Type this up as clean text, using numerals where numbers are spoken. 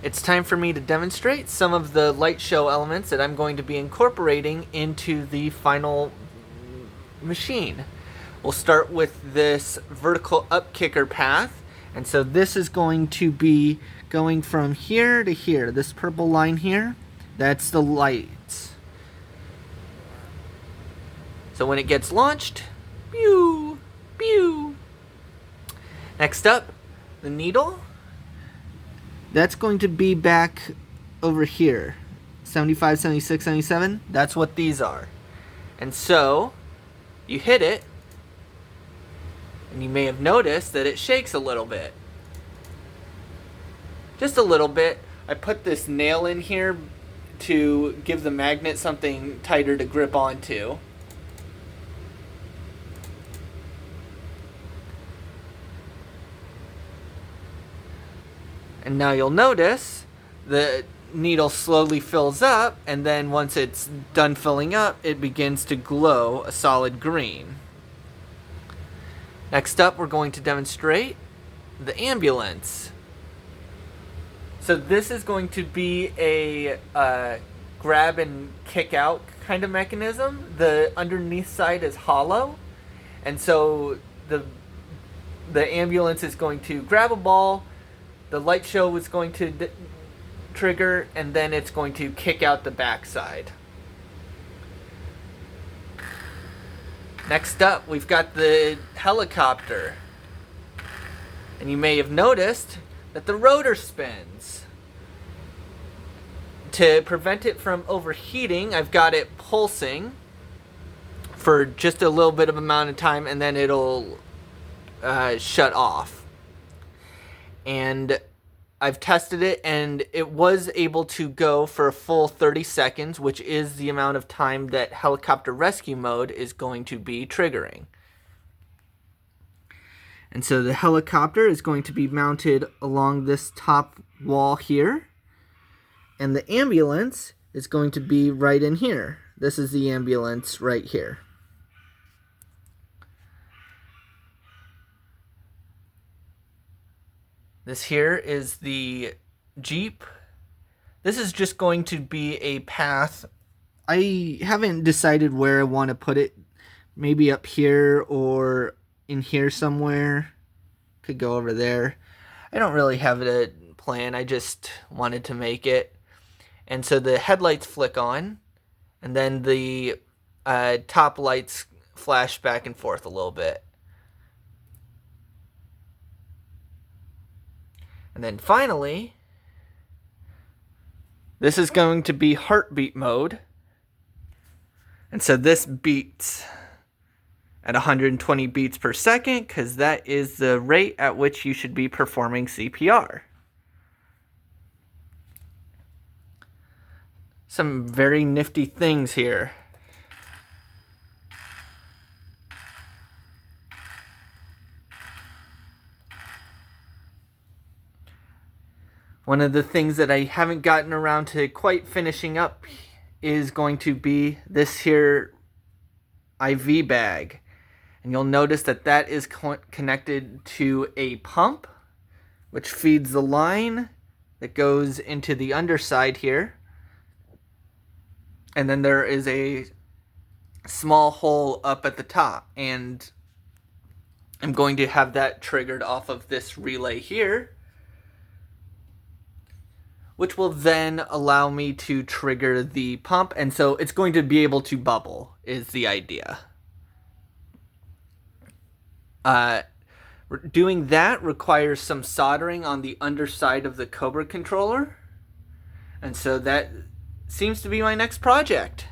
It's time for me to demonstrate some of the light show elements that I'm going to be incorporating into the final machine. We'll start with this vertical up kicker path, and so this is going to be going from here to here. This purple line here, that's the lights. So when it gets launched, pew, pew. Next up, the needle. That's going to be back over here. 75, 76, 77. That's what these are. And so, you hit it, and you may have noticed that it shakes a little bit. Just a little bit. I put this nail in here to give the magnet something tighter to grip onto. And now you'll notice the needle slowly fills up, and then once it's done filling up, it begins to glow a solid green. Next up, we're going to demonstrate the ambulance. So this is going to be a grab and kick out kind of mechanism. The underneath side is hollow, and so the ambulance is going to grab a ball. The light show is going to trigger, and then it's going to kick out the backside. Next up, we've got the helicopter. And you may have noticed that the rotor spins. To prevent it from overheating, I've got it pulsing for just a little bit of amount of time, and then it'll shut off. And I've tested it, and it was able to go for a full 30 seconds, which is the amount of time that helicopter rescue mode is going to be triggering. And so the helicopter is going to be mounted along this top wall here, and the ambulance is going to be right in here. This is the ambulance right here. This here is the Jeep. This is just going to be a path. I haven't decided where I want to put it. Maybe up here or in here somewhere. Could go over there. I don't really have a plan. I just wanted to make it. And so the headlights flick on, and then the top lights flash back and forth a little bit. And then finally, this is going to be heartbeat mode. And so this beats at 120 beats per second, because that is the rate at which you should be performing CPR. Some very nifty things here. One of the things that I haven't gotten around to quite finishing up is going to be this here IV bag. And you'll notice that that is connected to a pump, which feeds the line that goes into the underside here. And then there is a small hole up at the top. And I'm going to have that triggered off of this relay here, which will then allow me to trigger the pump. And so it's going to be able to bubble, is the idea. Doing that requires some soldering on the underside of the Cobra controller. And so that seems to be my next project.